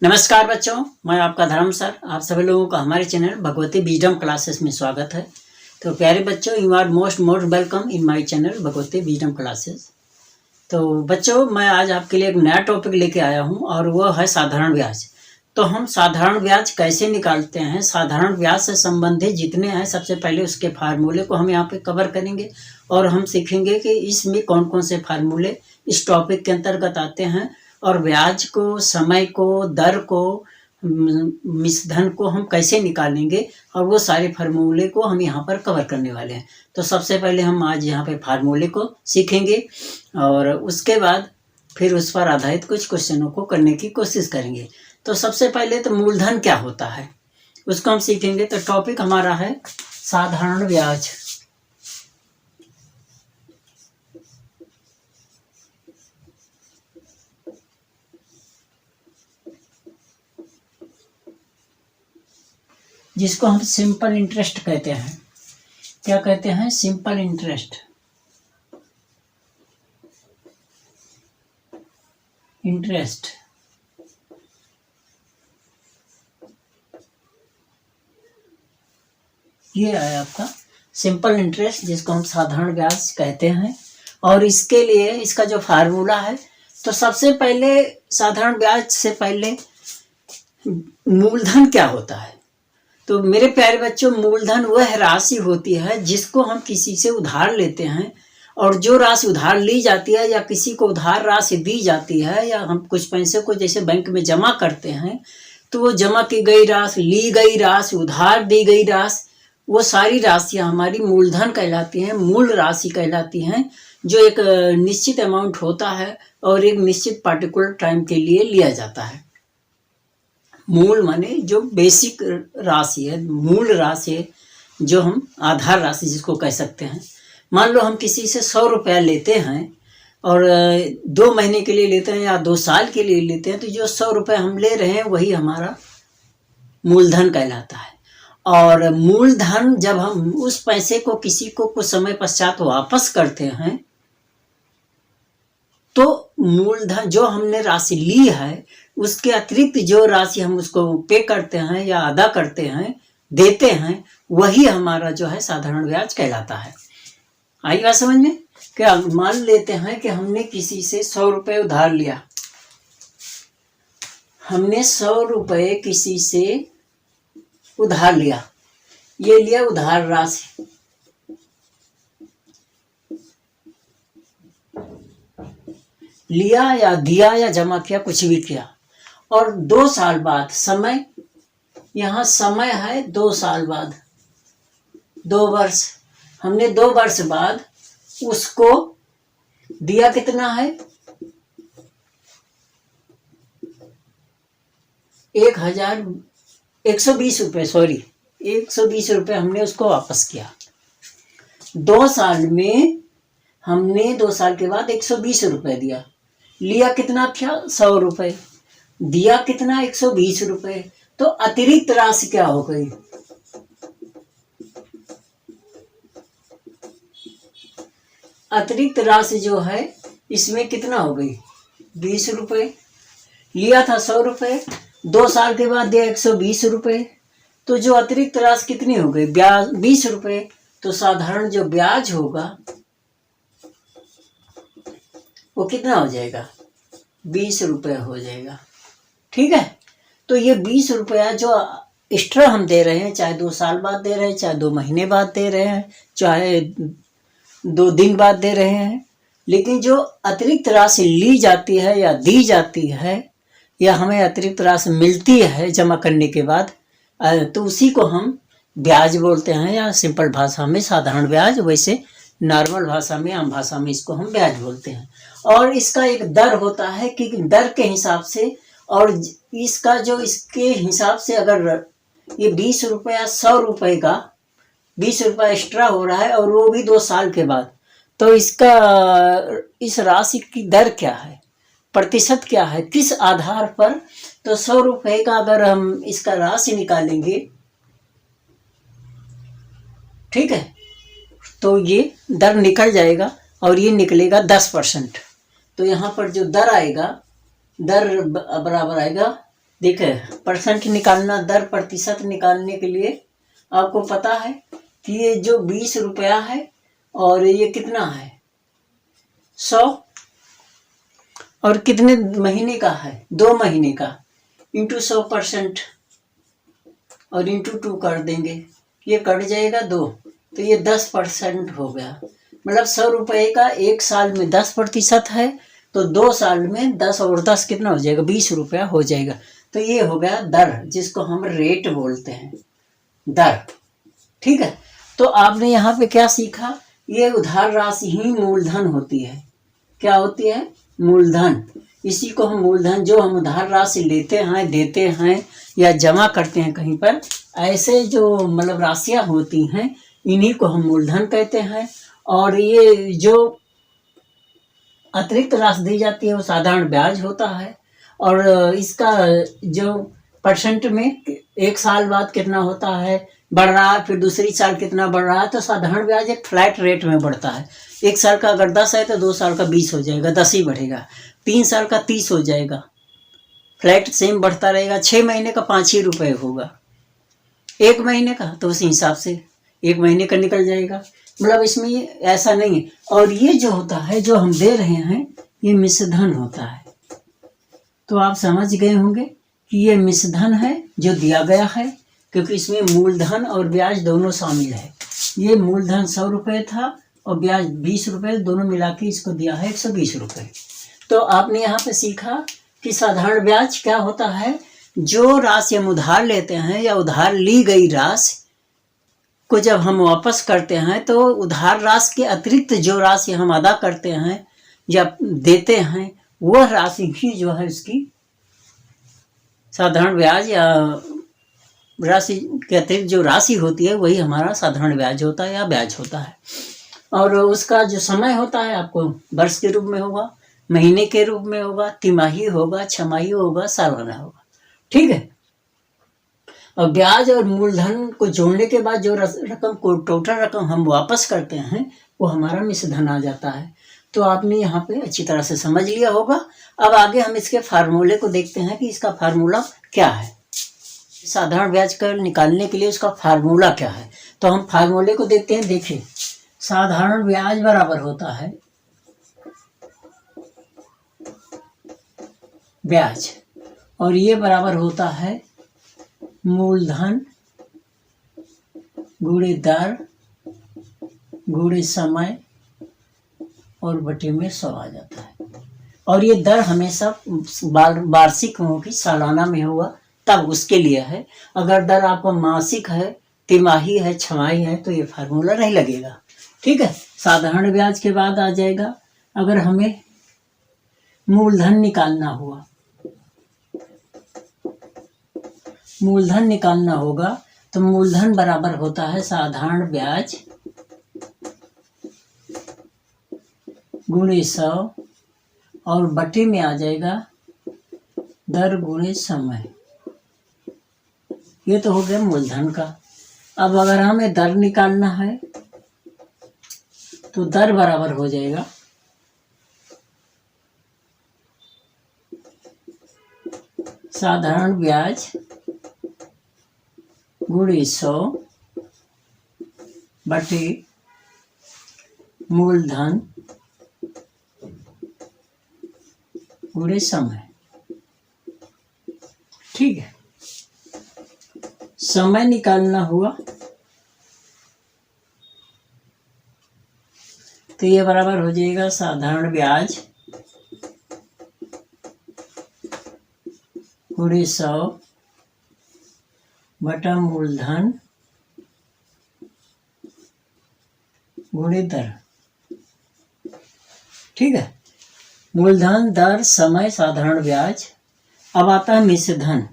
नमस्कार बच्चों, मैं आपका धर्म सर। आप सभी लोगों का हमारे चैनल भगवती विजडम क्लासेस में स्वागत है। तो प्यारे बच्चों, you are most welcome in my channel Bhagwati wisdom classes. तो बच्चों, मैं आज आपके लिए एक नया टॉपिक लेके आया हूं और वो है साधारण ब्याज। तो हम साधारण ब्याज कैसे निकालते हैं, साधारण ब्याज से संबंधित जितने हैं सबसे पहले उसके फार्मूले को हम यहाँ पे कवर करेंगे और हम सीखेंगे कि इसमें कौन कौन से फार्मूले इस टॉपिक के अंतर्गत आते हैं और ब्याज को, समय को, दर को, मिश्रधन को हम कैसे निकालेंगे और वो सारे फार्मूले को हम यहाँ पर कवर करने वाले हैं। तो सबसे पहले हम आज यहाँ पे फार्मूले को सीखेंगे और उसके बाद फिर उस पर आधारित कुछ क्वेश्चनों को करने की कोशिश करेंगे। तो सबसे पहले तो मूलधन क्या होता है उसको हम सीखेंगे। तो टॉपिक हमारा है साधारण ब्याज। जिसको हम सिंपल इंटरेस्ट कहते हैं। क्या कहते हैं? Simple interest. ये है आपका सिंपल इंटरेस्ट, जिसको हम साधारण ब्याज कहते हैं। और इसके लिए इसका जो फार्मूला है, तो सबसे पहले साधारण ब्याज से पहले मूलधन क्या होता है। तो मेरे प्यारे बच्चों, मूलधन वह राशि होती है जिसको हम किसी से उधार लेते हैं और जो राशि उधार ली जाती है या किसी को उधार राशि दी जाती है या हम कुछ पैसे को जैसे बैंक में जमा करते हैं, तो वो जमा की गई राशि, ली गई राशि, उधार दी गई राशि, वो सारी राशियाँ हमारी मूलधन कहलाती हैं, मूल राशि कहलाती हैं, जो एक निश्चित अमाउंट होता है और एक निश्चित पार्टिकुलर टाइम के लिए लिया जाता है। मूल माने जो बेसिक राशि है, मूल राशि है, जो हम आधार राशि जिसको कह सकते हैं। मान लो हम किसी से 100 रुपया लेते हैं और 2 महीने के लिए लेते हैं या 2 साल के लिए लेते हैं, तो जो 100 रुपया हम ले रहे हैं वही हमारा मूलधन कहलाता है। और मूलधन जब हम उस पैसे को किसी को कुछ समय पश्चात वापस करते हैं, तो मूलधन जो हमने राशि ली है उसके अतिरिक्त जो राशि हम उसको पे करते हैं या अदा करते हैं, देते हैं, वही हमारा जो है साधारण ब्याज कहलाता है। आई बात समझ में? क्या मान लेते हैं कि हमने किसी से 100 रुपये उधार लिया। हमने 100 रुपये किसी से उधार लिया, ये लिया उधार राशि। लिया या दिया या जमा किया, कुछ भी किया, और 2 साल बाद, समय यहाँ समय है 2 साल बाद, 2 वर्ष, हमने 2 वर्ष बाद उसको दिया। कितना है? 120 रुपये, सॉरी 120 रुपये हमने उसको वापस किया। 2 साल में हमने 2 साल के बाद 120 रुपये दिया। लिया कितना था? 100 रुपये। दिया कितना? 120 रुपये। तो अतिरिक्त राशि क्या हो गई? अतिरिक्त राशि जो है इसमें कितना हो गई? 20 रुपये। लिया था 100 रुपये, 2 साल के बाद दिया 120 रुपये, तो जो अतिरिक्त राशि कितनी हो गई? ब्याज 20 रुपये। तो साधारण जो ब्याज होगा वो कितना हो जाएगा? 20 रुपये हो जाएगा। ठीक है। तो ये 20 रुपया जो एक्स्ट्रा हम दे रहे हैं, चाहे 2 साल बाद दे रहे हैं, चाहे 2 महीने बाद दे रहे हैं, चाहे 2 दिन बाद दे रहे हैं, लेकिन जो अतिरिक्त राशि ली जाती है या दी जाती है या हमें अतिरिक्त राशि मिलती है जमा करने के बाद, तो उसी को हम ब्याज बोलते हैं, या सिंपल भाषा में साधारण ब्याज, वैसे नॉर्मल भाषा में, आम भाषा में इसको हम ब्याज बोलते हैं। और इसका एक दर होता है कि दर के हिसाब से, और इसका जो इसके हिसाब से अगर ये 20 रुपया 100 रुपये का 20 रुपया एक्स्ट्रा हो रहा है और वो भी 2 साल के बाद, तो इसका इस राशि की दर क्या है, प्रतिशत क्या है, किस आधार पर? तो 100 रुपये का अगर हम इसका राशि निकालेंगे, ठीक है, तो ये दर निकल जाएगा और ये निकलेगा 10%। तो यहाँ पर जो दर आएगा, दर बराबर आएगा देखिए, परसेंट निकालना, दर प्रतिशत निकालने के लिए आपको पता है कि ये जो 20 रुपया है और ये कितना है 100, और कितने महीने का है 2 महीने का, इंटू 100% और इंटू 2 कर देंगे, ये कट जाएगा 2, तो ये 10% हो गया। मतलब 100 रुपये का 1 साल में 10% है, तो 2 साल में 10 और 10 कितना हो जाएगा 20 रुपया हो जाएगा। तो ये हो गया दर, जिसको हम रेट बोलते हैं, दर। ठीक है, तो आपने यहाँ पे क्या सीखा, ये उधार राशि ही मूलधन होती है। क्या होती है? मूलधन। इसी को हम मूलधन, जो हम उधार राशि लेते हैं, देते हैं या जमा करते हैं कहीं पर, ऐसे जो मतलब राशियाँ होती हैं, इन्हीं को हम मूलधन कहते हैं। और ये जो अतिरिक्त राशि दी जाती है वो साधारण ब्याज होता है। और इसका जो परसेंट में 1 साल बाद कितना होता है, बढ़ रहा है, फिर दूसरी साल कितना बढ़ रहा है, तो साधारण ब्याज एक फ्लैट रेट में बढ़ता है। 1 साल का अगर 10 है तो 2 साल का 20 हो जाएगा, 10 ही बढ़ेगा। 3 साल का 30 हो जाएगा, फ्लैट सेम बढ़ता रहेगा। 6 महीने का 5 ही रुपये होगा, 1 महीने का तो उसी हिसाब से 1 महीने का निकल जाएगा। मतलब इसमें ऐसा नहीं है। और ये जो होता है, जो हम दे रहे हैं, ये मिश्रधन होता है। तो आप समझ गए होंगे कि ये मिश्रधन है जो दिया गया है, क्योंकि इसमें मूलधन और ब्याज दोनों शामिल है। ये मूलधन 100 रुपये था और ब्याज 20 रुपये, दोनों मिला के इसको दिया है 120 रुपये। तो आपने यहाँ पे सीखा कि साधारण ब्याज क्या होता है। जो राशि हम उधार लेते हैं या उधार ली गई राशि को जब हम वापस करते हैं, तो उधार राशि के अतिरिक्त जो राशि हम अदा करते हैं या देते हैं, वह राशि ही जो है उसकी साधारण ब्याज, या राशि के अतिरिक्त जो राशि होती है वही हमारा साधारण ब्याज होता है या ब्याज होता है। और उसका जो समय होता है, आपको वर्ष के रूप में होगा, महीने के रूप में होगा, तिमाही होगा, छमाही होगा, सालाना होगा। ठीक है। और ब्याज और मूलधन को जोड़ने के बाद जो रकम को, टोटल रकम हम वापस करते हैं, वो हमारा मिश्रधन आ जाता है। तो आपने यहाँ पे अच्छी तरह से समझ लिया होगा। अब आगे हम इसके फार्मूले को देखते हैं कि इसका फार्मूला क्या है। साधारण ब्याज का निकालने के लिए उसका फार्मूला क्या है, तो हम फार्मूले को देखते हैं। देखिए, साधारण ब्याज बराबर होता है ब्याज, और ये बराबर होता है मूलधन गुणे दर गुणे समय और बटे में 100 आ जाता है। और ये दर हमेशा वार्षिक होगी, सालाना में होगा तब उसके लिए है। अगर दर आपका मासिक है, तिमाही है, छमाही है, तो ये फार्मूला नहीं लगेगा। ठीक है। साधारण ब्याज के बाद आ जाएगा, अगर हमें मूलधन निकालना हुआ, मूलधन निकालना होगा, तो मूलधन बराबर होता है साधारण ब्याज गुणे 100 और बटे में आ जाएगा दर गुणे समय। ये तो हो गया मूलधन का। अब अगर हमें दर निकालना है तो दर बराबर हो जाएगा साधारण ब्याज गुणे 100 बटे मूलधन गुणे समय। ठीक है। समय निकालना हुआ तो ये बराबर हो जाएगा साधारण ब्याज गुणे 100 बटा मूलधन गुणे दर। ठीक है। मूलधन, दर, समय, साधारण ब्याज। अब आता है मिश्रधन।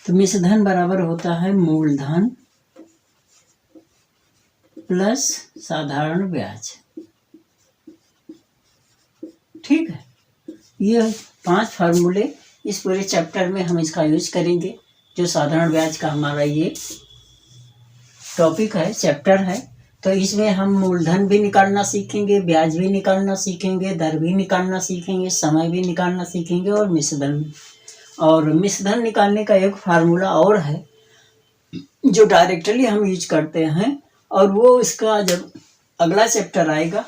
तो मिश्रधन बराबर होता है मूलधन प्लस साधारण ब्याज। ठीक है। ये 5 फार्मूले इस पूरे चैप्टर में हम इसका यूज करेंगे। जो साधारण ब्याज का हमारा ये टॉपिक है, चैप्टर है, तो इसमें हम मूलधन भी निकालना सीखेंगे, ब्याज भी निकालना सीखेंगे, दर भी निकालना सीखेंगे, समय भी निकालना सीखेंगे और मिश्रधन भी। और मिश्रधन निकालने का एक फार्मूला और है जो डायरेक्टली हम यूज करते हैं, और वो इसका जब अगला चैप्टर आएगा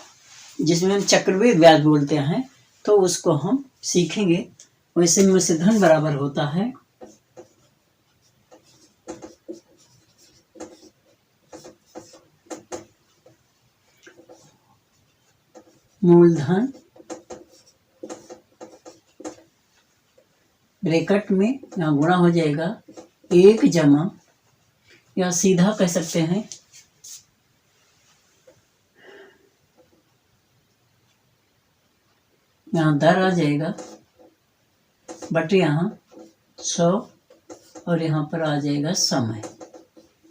जिसमें हम चक्रवृद्धि ब्याज बोलते हैं तो उसको हम सीखेंगे। वैसे मिश्रधन बराबर होता है मूलधन ब्रैकेट में यहाँ गुणा हो जाएगा 1 जमा, या सीधा कह सकते हैं यहाँ दर आ जाएगा बटे यहाँ 100 और यहाँ पर आ जाएगा समय।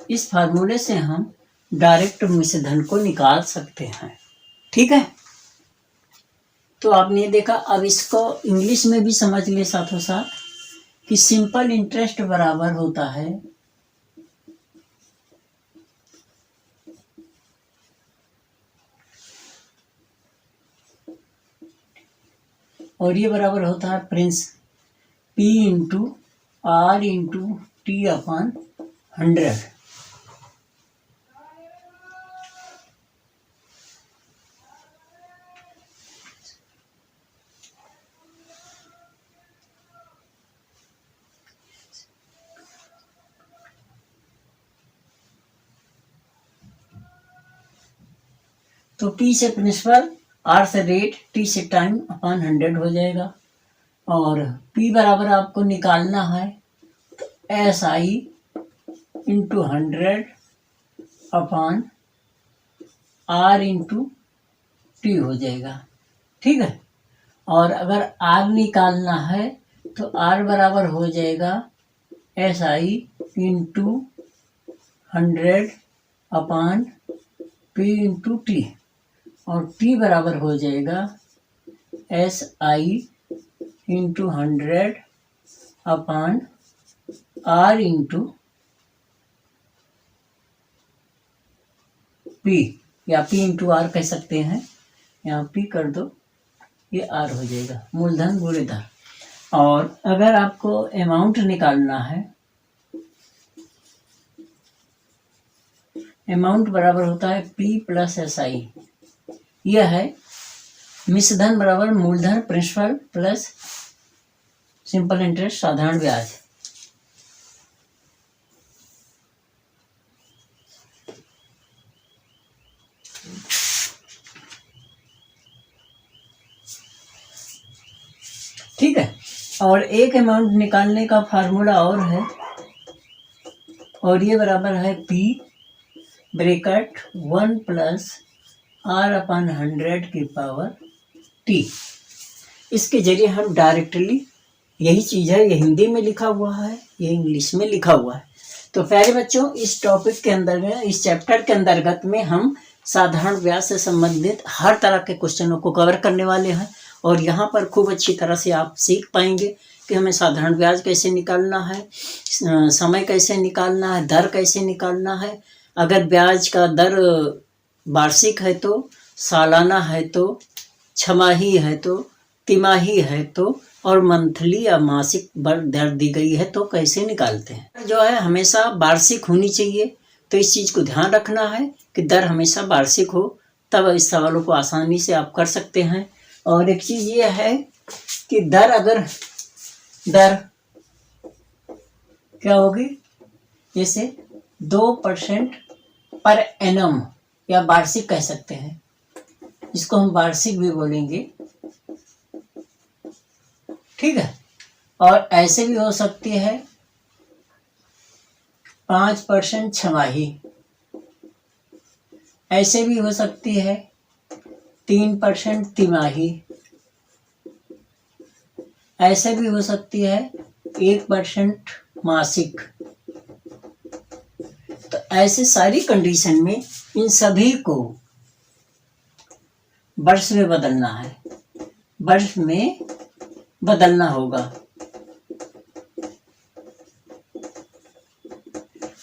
इस फार्मूले से हम डायरेक्ट मिश्रधन को निकाल सकते हैं। ठीक है, तो आपने देखा। अब इसको इंग्लिश में भी समझ ले साथों साथ कि सिंपल इंटरेस्ट बराबर होता है और ये बराबर होता है Prince P into R into T upon 100। तो P से प्रिंसिपल, R से रेट, T से टाइम अपॉन 100 हो जाएगा। और P बराबर आपको निकालना है तो SI into 100 upon R into T हो जाएगा। ठीक है, और अगर R निकालना है तो R बराबर हो जाएगा SI into 100 upon P into T, और T बराबर हो जाएगा SI into 100 upon R into P, या P इंटू R कह सकते हैं। यहाँ P कर दो, ये R हो जाएगा, मूलधन गुणे दर। और अगर आपको अमाउंट निकालना है, अमाउंट बराबर होता है P प्लस SI। यह है मिश्रधन बराबर मूलधन प्रिंसिपल प्लस सिंपल इंटरेस्ट साधारण ब्याज। ठीक है, और एक अमाउंट निकालने का फार्मूला और है, और ये बराबर है P bracket 1 plus R upon 100 की पावर T। इसके जरिए हम डायरेक्टली, यही चीज़ है, ये हिंदी में लिखा हुआ है, ये इंग्लिश में लिखा हुआ है। तो प्यारे बच्चों, इस टॉपिक के अंदर में, इस चैप्टर के अंतर्गत में हम साधारण ब्याज से संबंधित हर तरह के क्वेश्चनों को कवर करने वाले हैं, और यहाँ पर खूब अच्छी तरह से आप सीख पाएंगे कि हमें साधारण ब्याज कैसे निकालना है, समय कैसे निकालना है, दर कैसे निकालना है। अगर ब्याज का दर वार्षिक है तो, सालाना है तो, छमाही है तो, तिमाही है तो, और मंथली या मासिक दर दी गई है तो कैसे निकालते हैं। जो है हमेशा वार्षिक होनी चाहिए, तो इस चीज़ को ध्यान रखना है कि दर हमेशा वार्षिक हो, तब इस सवालों को आसानी से आप कर सकते हैं। और एक चीज़ ये है कि दर क्या होगी, जैसे 2% पर एनम, या वार्षिक कह सकते हैं, इसको हम वार्षिक भी बोलेंगे। ठीक है, और ऐसे भी हो सकती है 5% छमाही, ऐसे भी हो सकती है 3% तिमाही, ऐसे भी हो सकती है 1% मासिक। तो ऐसे सारी कंडीशन में इन सभी को वर्ष में बदलना है, वर्ष में बदलना होगा।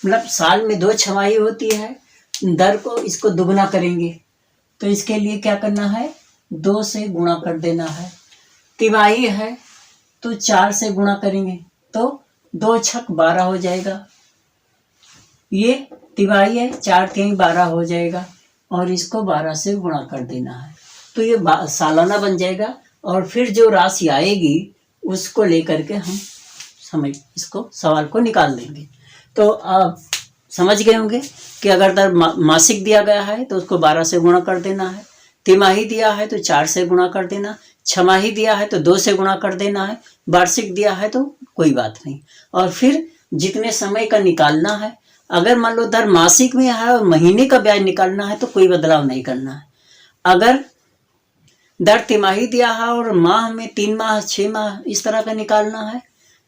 मतलब साल में 2 छमाही होती है, दर को इसको दुगना करेंगे तो इसके लिए क्या करना है, 2 से गुणा कर देना है। तिमाही है तो 4 से गुणा करेंगे तो 2 छक 12 हो जाएगा। ये तिमाही है, 4 3 12 हो जाएगा और इसको 12 से गुणा कर देना है तो ये सालाना बन जाएगा। और फिर जो राशि आएगी उसको लेकर के हम इसको सवाल को निकाल देंगे। तो आप समझ गए होंगे कि अगर दर मासिक दिया गया है तो उसको 12 से गुणा कर देना है, तिमाही दिया है तो 4 से गुणा कर देना, छमाही दिया है तो 2 से गुणा कर देना है, वार्षिक दिया है तो कोई बात नहीं। और फिर जितने समय का निकालना है, अगर मान लो दर मासिक में है और महीने का ब्याज निकालना है तो कोई बदलाव नहीं करना है। अगर दर तिमाही दिया है और माह में 3 माह 6 माह इस तरह का निकालना है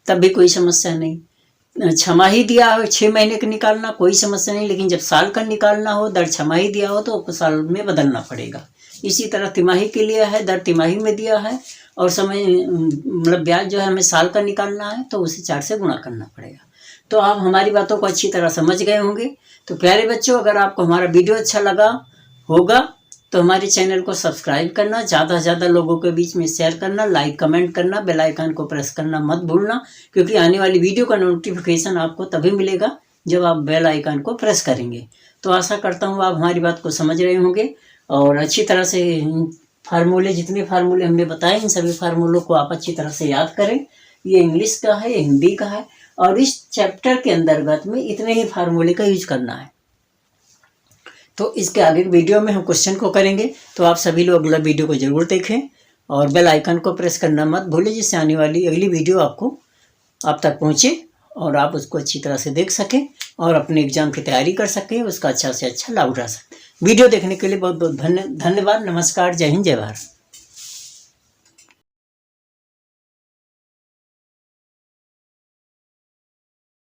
तब भी कोई समस्या नहीं। छमाही दिया हो 6 महीने का निकालना कोई समस्या नहीं, लेकिन जब साल का निकालना हो, दर छमाही दिया हो तो साल में बदलना पड़ेगा। इसी तरह तिमाही के लिए है, दर तिमाही में दिया है और समय मतलब ब्याज जो है हमें साल का निकालना है तो उसे 4 से गुणा करना पड़ेगा। तो आप हमारी बातों को अच्छी तरह समझ गए होंगे। तो प्यारे बच्चों, अगर आपको हमारा वीडियो अच्छा लगा होगा तो हमारे चैनल को सब्सक्राइब करना, ज़्यादा से ज़्यादा लोगों के बीच में शेयर करना, लाइक कमेंट करना, बेल आइकन को प्रेस करना मत भूलना, क्योंकि आने वाली वीडियो का नोटिफिकेशन आपको तभी मिलेगा जब आप बेल आइकन को प्रेस करेंगे। तो आशा करता हूँ आप हमारी बात को समझ रहे होंगे और अच्छी तरह से फार्मूले, जितने फार्मूले हमने बताए इन सभी फार्मूलों को आप अच्छी तरह से याद करें। ये इंग्लिश का है, ये हिंदी का है और इस चैप्टर के अंतर्गत में इतने ही फार्मूले का यूज करना है। तो इसके आगे वीडियो में हम क्वेश्चन को करेंगे, तो आप सभी लोग अगला वीडियो को जरूर देखें और बेल आइकन को प्रेस करना मत भूलें, जिससे आने वाली अगली वीडियो आपको आप तक पहुंचे और आप उसको अच्छी तरह से देख सकें और अपने एग्जाम की तैयारी कर सकें, उसका अच्छा से अच्छा लाभ उठा सकें। वीडियो देखने के लिए बहुत बहुत धन्यवाद। नमस्कार, जय हिंद, जय भारत।